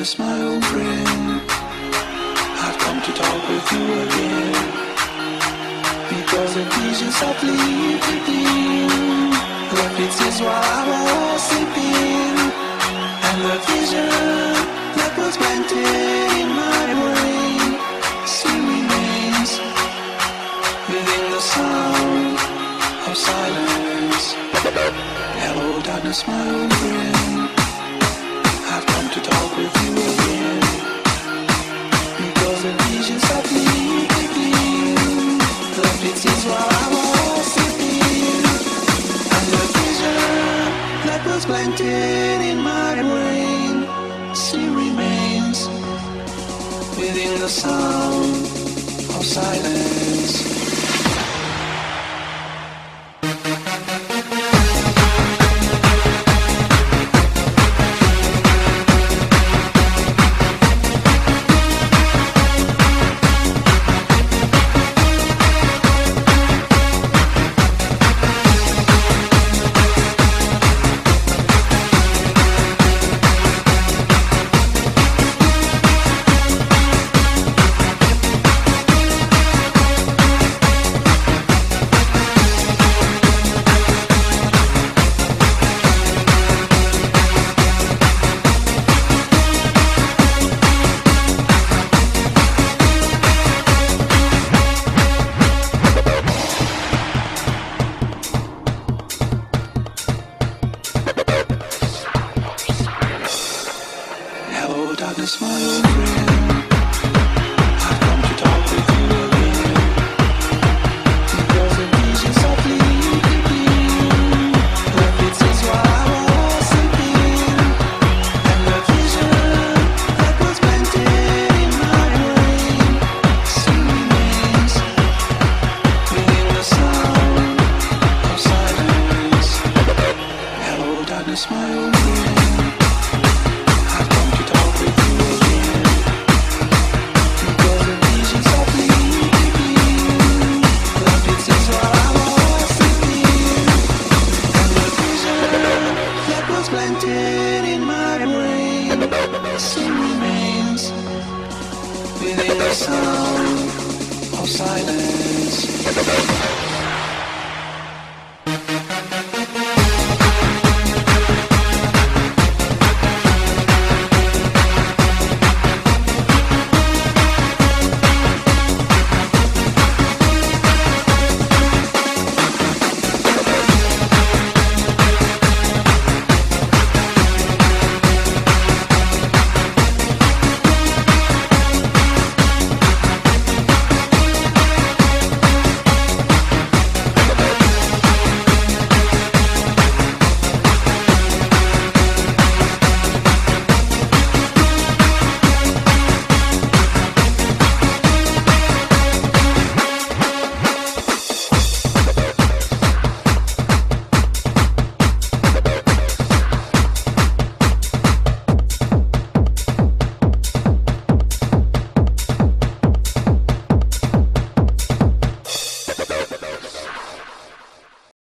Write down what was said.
darkness, my old friend. I've come to talk with you again, because a vision softly within left its ears while I was sleeping, and the vision that was planted in my brain still remains within the sound of silence. Hello, darkness, my old friend. I've come to talk with you again, because the vision softly within left its ears while I was sleeping, and the vision that was planted in my brain still remains within the sound of silence. Darkness, my old friend. I've come to talk with you again, because the vision softly within left its ears while I was sleeping, and the vision that was planted in my brain still remains within the sound of silence. Hello, darkness, my old friend.